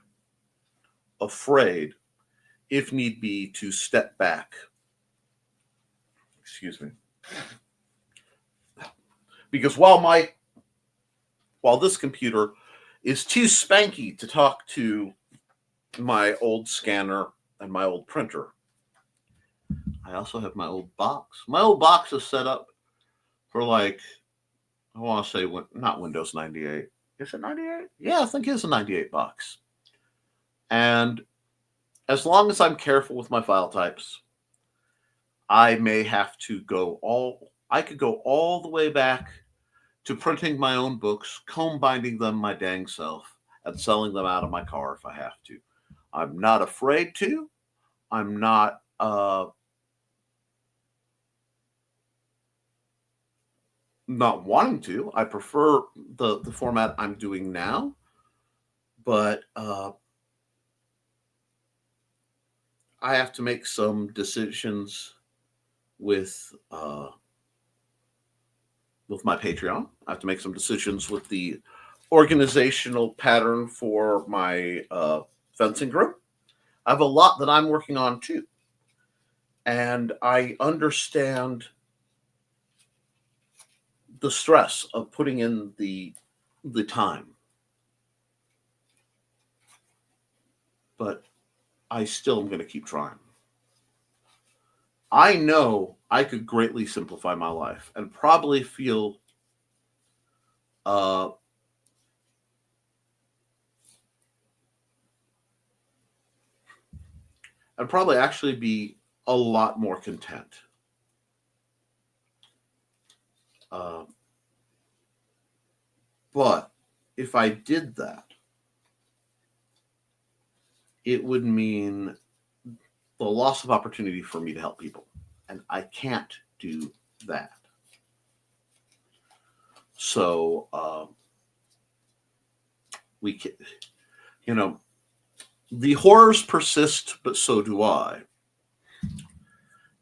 afraid, if need be, to step back. Excuse me. Because while this computer is too spanky to talk to my old scanner and my old printer, I also have my old box. My old box is set up for like I want to say not Windows 98. Is it 98? Yeah, I think it's a 98 box. And as long as I'm careful with my file types, I may have to I could go all the way back to printing my own books, comb binding them my dang self, and selling them out of my car if I have to. I'm not afraid to. I'm not not wanting to. I prefer the format I'm doing now, but I have to make some decisions with my Patreon. I have to make some decisions with the organizational pattern for my fencing group. I have a lot that I'm working on too, and I understand the stress of putting in the time, but I still am going to keep trying. I know I could greatly simplify my life and probably feel and probably actually be a lot more content. But if I did that, it would mean the loss of opportunity for me to help people. And I can't do that. So we can, the horrors persist, but so do I.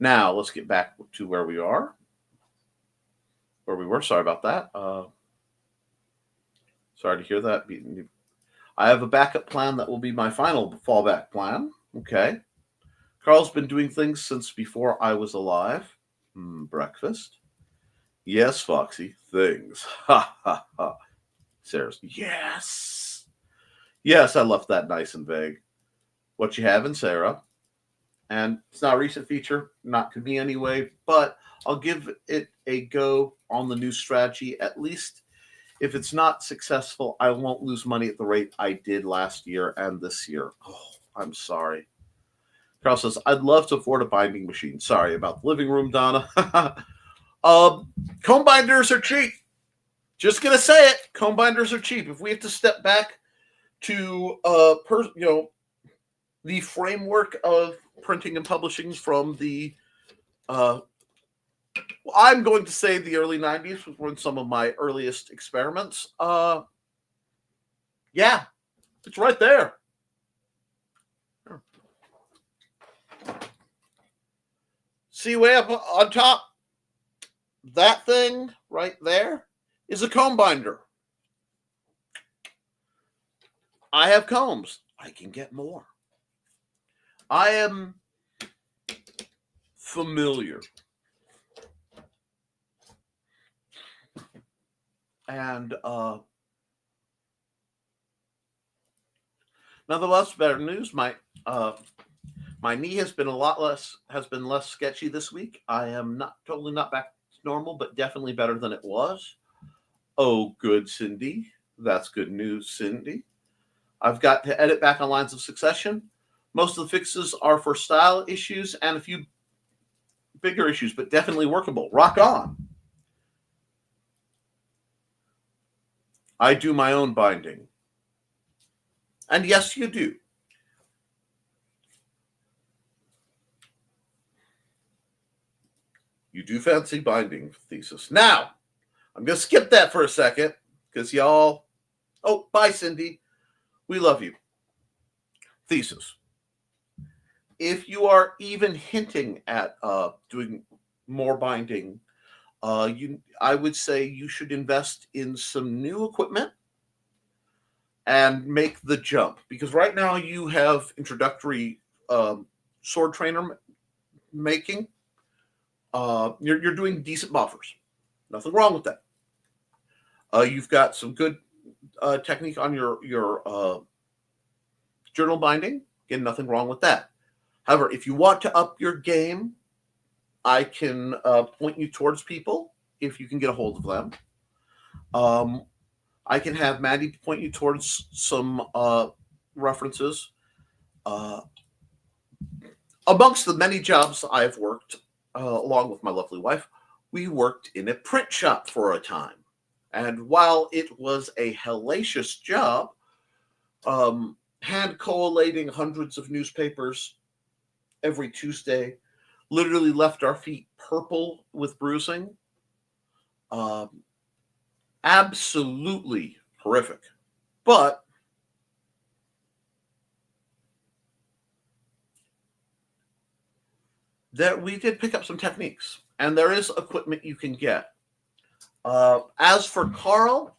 Now let's get back to where we were. Sorry about that. Sorry to hear that. I have a backup plan that will be my final fallback plan. Okay. Carl's been doing things since before I was alive. Breakfast. Yes, Foxy. Things. Ha, ha, ha. Sarah's. Yes. Yes, I left that nice and vague. What you having, Sarah? And it's not a recent feature. Not to me anyway. But I'll give it a go on the new strategy. At least if it's not successful, I won't lose money at the rate I did last year and this year. Oh, I'm sorry. Carl says, I'd love to afford a binding machine. Sorry about the living room, Donna. Comb binders are cheap. Just going to say it. Comb binders are cheap. If we have to step back to the framework of printing and publishing from the I'm going to say the early 90s was when some of my earliest experiments. Yeah, it's right there. See way up on top? That thing right there is a comb binder. I have combs. I can get more. I am familiar. And nonetheless, better news. My knee has been less sketchy this week. I am totally not back to normal, but definitely better than it was. Oh, good, Cindy. That's good news, Cindy. I've got to edit back on Lines of Succession. Most of the fixes are for style issues and a few bigger issues, but definitely workable. Rock on. I do my own binding. And yes, you do. You do fancy binding thesis. Now, I'm going to skip that for a second because y'all... Oh, bye, Cindy. We love you. Thesis. If you are even hinting at doing more binding, I would say you should invest in some new equipment and make the jump. Because right now you have introductory sword trainer making. You're doing decent buffers. Nothing wrong with that. You've got some good technique on your journal binding. Again, nothing wrong with that. However, if you want to up your game, I can point you towards people if you can get a hold of them. I can have Maddie point you towards some references. Amongst the many jobs I've worked, along with my lovely wife, we worked in a print shop for a time. And while it was a hellacious job, hand collating hundreds of newspapers every Tuesday literally left our feet purple with bruising. Absolutely horrific. But that we did pick up some techniques, and there is equipment you can get. As for Carl,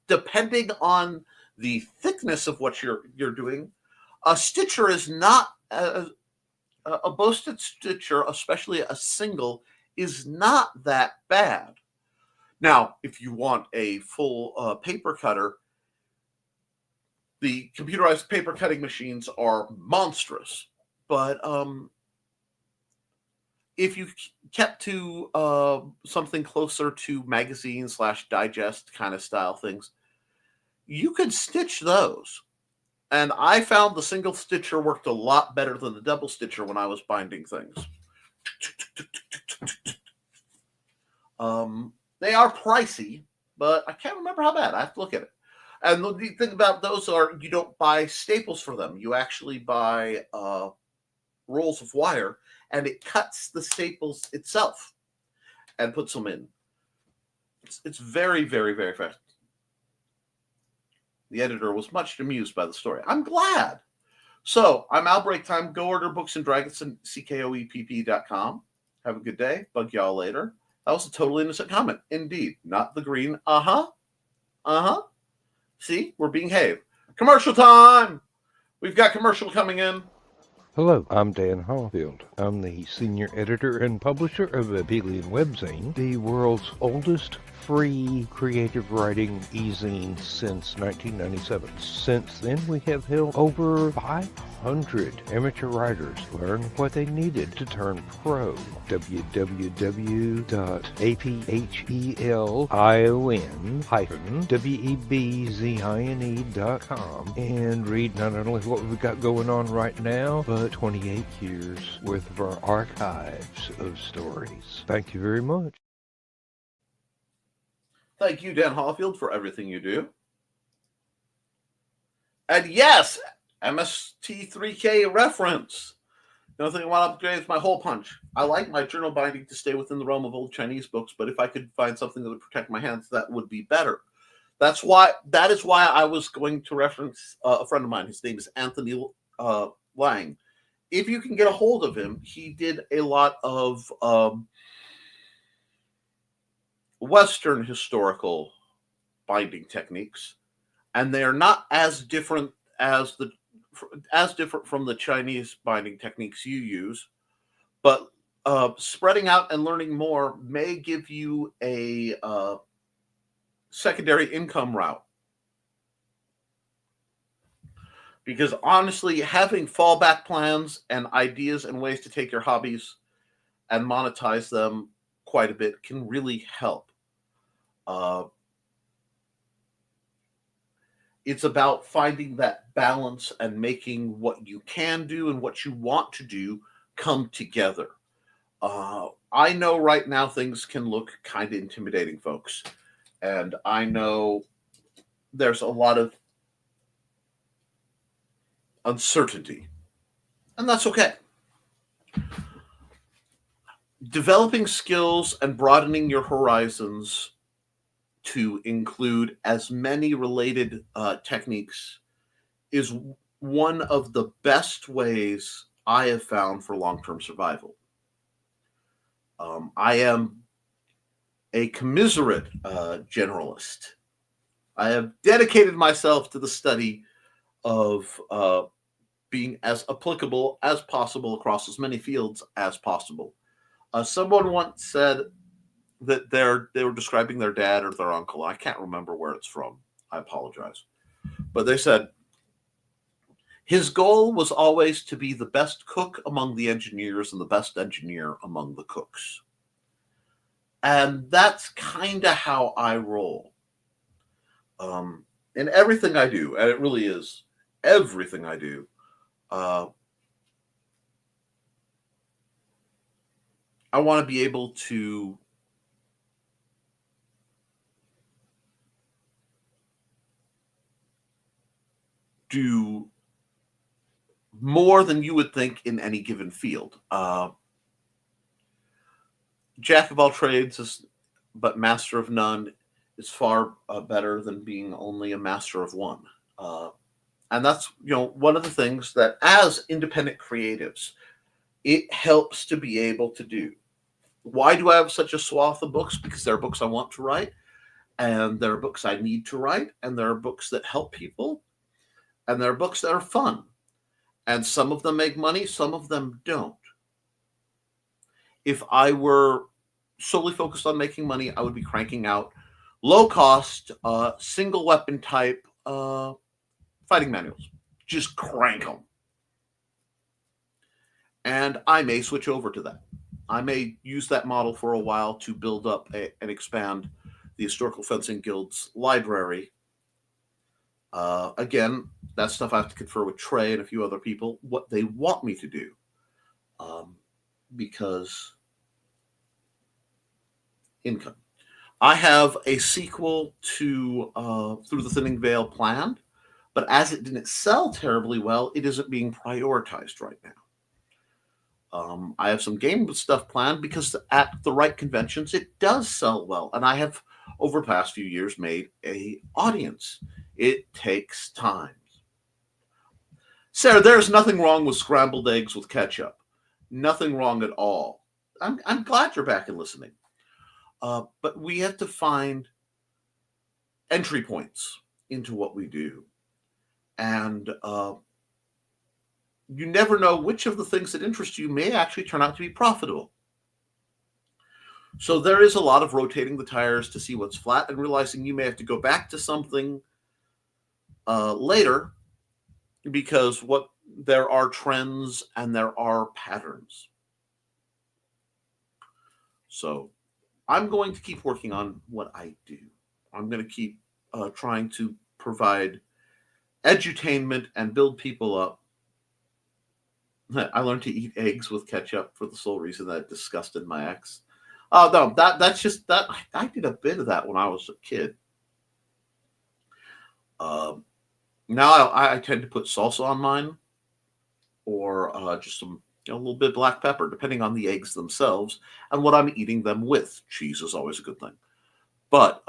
depending on the thickness of what you're doing, a stitcher is not a boasted stitcher, especially a single, is not that bad. Now, if you want a full paper cutter, the computerized paper cutting machines are monstrous. But if you kept to something closer to magazine/digest kind of style things, you could stitch those. And I found the single stitcher worked a lot better than the double stitcher when I was binding things. They are pricey, but I can't remember how bad. I have to look at it. And the thing about those are you don't buy staples for them. You actually buy rolls of wire, and it cuts the staples itself and puts them in. It's very, very, very fast. The editor was much amused by the story. I'm glad. So I'm out break time. Go order books and dragons at CKOEPP.com. Have a good day. Bug y'all later. That was a totally innocent comment. Indeed. Not the green. See, we're being behaved. Commercial time. We've got commercial coming in. Hello, I'm Dan Hallfield. I'm the senior editor and publisher of Abelian Webzine, the world's oldest free creative writing e-zine since 1997. Since then, we have helped over 500 amateur writers learn what they needed to turn pro. www.aphellion-webzine.com and read not only what we've got going on right now, but 28 years worth of our archives of stories. Thank you very much. Thank you, Dan Hallfield, for everything you do. And yes, MST3K reference. The only thing I want to upgrade is my hole punch. I like my journal binding to stay within the realm of old Chinese books, but if I could find something that would protect my hands, that would be better. That is why I was going to reference a friend of mine. His name is Anthony Lang. If you can get a hold of him, he did a lot of Western historical binding techniques, and they are not as different from the Chinese binding techniques you use, but spreading out and learning more may give you a secondary income route. Because honestly, having fallback plans and ideas and ways to take your hobbies and monetize them quite a bit can really help. It's about finding that balance and making what you can do and what you want to do come together. I know right now things can look kind of intimidating, folks. And I know there's a lot of uncertainty. And that's okay. Developing skills and broadening your horizons to include as many related techniques is one of the best ways I have found for long-term survival. I am a commiserate generalist. I have dedicated myself to the study of being as applicable as possible across as many fields as possible. Someone once said that they were describing their dad or their uncle. I can't remember where it's from. I apologize. But they said his goal was always to be the best cook among the engineers and the best engineer among the cooks. And that's kind of how I roll. In everything I do, and it really is everything I do, I want to be able to do more than you would think in any given field. Jack of all trades, but master of none, is far better than being only a master of one. And that's, one of the things that as independent creatives, it helps to be able to do. Why do I have such a swath of books? Because there are books I want to write, and there are books I need to write, and there are books that help people, and there are books that are fun. And some of them make money, some of them don't. If I were solely focused on making money, I would be cranking out low-cost, single weapon type fighting manuals. Just crank them. And I may switch over to that. I may use that model for a while to build up and expand the Historical Fencing Guild's library. Again, that's stuff I have to confer with Trey and a few other people, what they want me to do. Because income. I have a sequel to Through the Thinning Veil planned, but as it didn't sell terribly well, it isn't being prioritized right now. I have some game stuff planned because at the right conventions, it does sell well. And I have, over the past few years, made an audience. It takes time. Sarah, there's nothing wrong with scrambled eggs with ketchup. Nothing wrong at all. I'm glad you're back and listening. But we have to find entry points into what we do. And you never know which of the things that interest you may actually turn out to be profitable. So there is a lot of rotating the tires to see what's flat and realizing you may have to go back to something later because there are trends and there are patterns. So I'm going to keep working on what I do. I'm going to keep trying to provide edutainment and build people up. I learned to eat eggs with ketchup for the sole reason that it disgusted my ex. Oh, no, that's just that. I did a bit of that when I was a kid. Now I tend to put salsa on mine or just some a little bit of black pepper, depending on the eggs themselves and what I'm eating them with. Cheese is always a good thing. But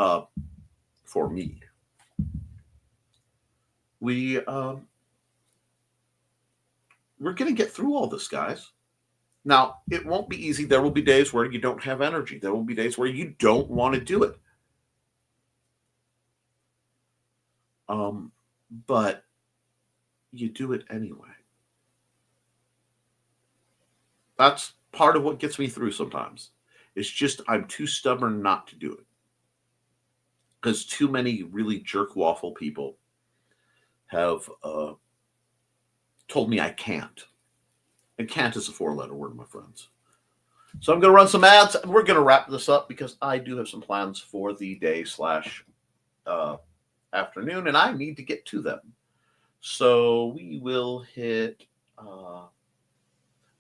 for me, we're going to get through all this, guys. Now, it won't be easy. There will be days where you don't have energy. There will be days where you don't want to do it. But you do it anyway. That's part of what gets me through sometimes. It's just I'm too stubborn not to do it. Because too many really jerk waffle people have told me I can't. And can't is a 4-letter word, my friends. So I'm going to run some ads, and we're going to wrap this up because I do have some plans for the day / afternoon, and I need to get to them. So we will hit...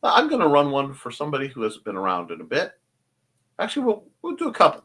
I'm going to run one for somebody who hasn't been around in a bit. Actually, we'll do a couple.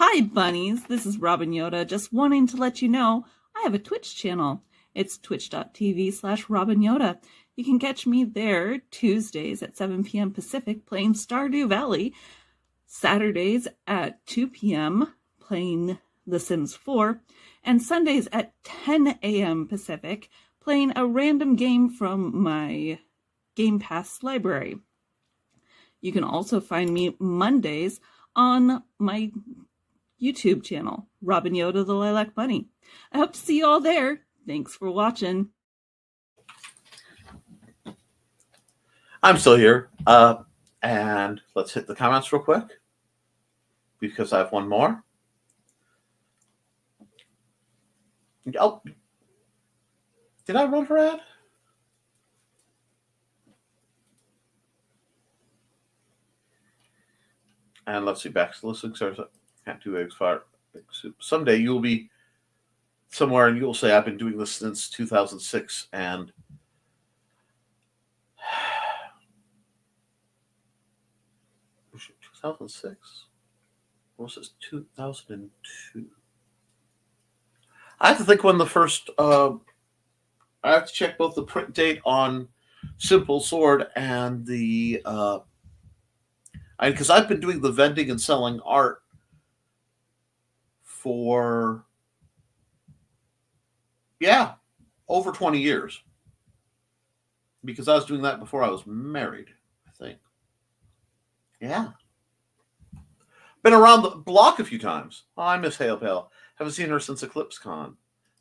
Hi, bunnies. This is Robin Yoda, just wanting to let you know I have a Twitch channel. It's twitch.tv/Robin Yoda. You can catch me there Tuesdays at 7 p.m. Pacific playing Stardew Valley, Saturdays at 2 p.m. playing The Sims 4, and Sundays at 10 a.m. Pacific playing a random game from my Game Pass library. You can also find me Mondays on my YouTube channel, Robin Yoda the Lilac Bunny. I hope to see you all there. Thanks for watching. I'm still here. And let's hit the comments real quick because I have one more. Oh, did I run her ad? And let's see, back to listening. Can't do eggs fire. Someday you'll be somewhere and you'll say, I've been doing this since 2006. And was it 2006? Or was it 2002? I have to think when the first, I have to check both the print date on Simple Sword and the, because I've been doing the vending and selling art for, over 20 years. Because I was doing that before I was married, I think. Yeah. Been around the block a few times. Oh, I miss Hail Pale. Haven't seen her since EclipseCon.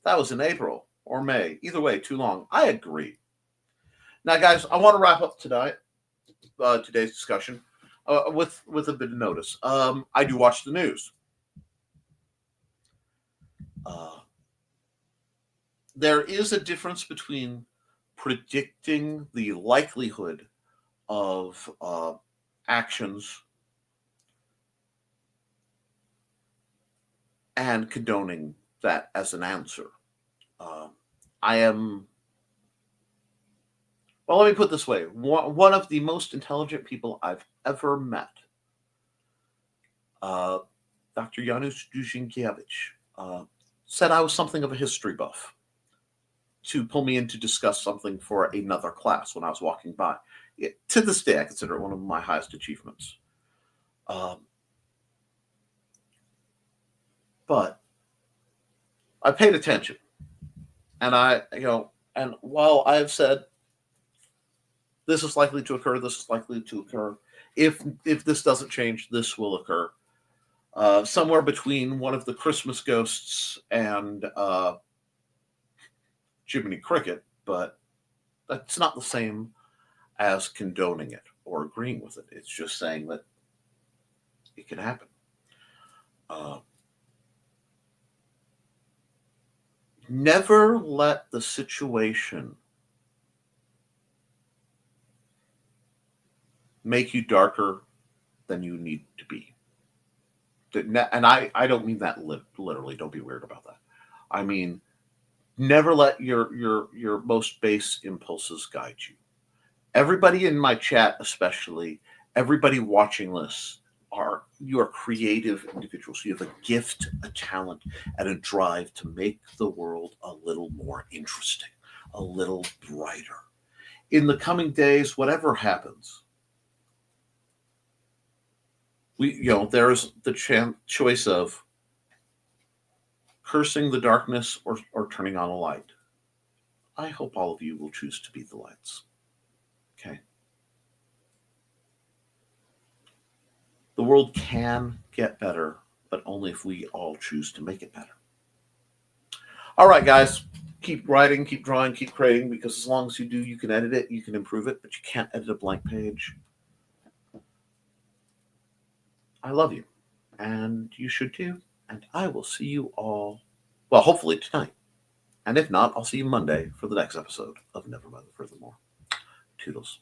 That was in April or May. Either way, too long. I agree. Now, guys, I want to wrap up tonight, today's discussion with a bit of notice. I do watch the news. There is a difference between predicting the likelihood of actions and condoning that as an answer. Well, let me put it this way. One of the most intelligent people I've ever met, Dr. Janusz Duszynkiewicz, said I was something of a history buff to pull me in to discuss something for another class when I was walking by. To this day, I consider it one of my highest achievements. But I paid attention. And and while I have said this is likely to occur, this is likely to occur, if this doesn't change, this will occur. Somewhere between one of the Christmas ghosts and Jiminy Cricket, but that's not the same as condoning it or agreeing with it. It's just saying that it can happen. Never let the situation make you darker than you need to be. And I don't mean that literally. Don't be weird about that. I mean, never let your most base impulses guide you. Everybody in my chat, especially, everybody watching this, you are creative individuals. You have a gift, a talent, and a drive to make the world a little more interesting, a little brighter. In the coming days, whatever happens, there's the choice of cursing the darkness or turning on a light. I hope all of you will choose to be the lights. Okay. The world can get better, but only if we all choose to make it better. All right, guys, keep writing, keep drawing, keep creating, because as long as you do, you can edit it, you can improve it, but you can't edit a blank page. I love you, and you should too, and I will see you all, well, hopefully tonight. And if not, I'll see you Monday for the next episode of Nevermind the Furthermore. Toodles.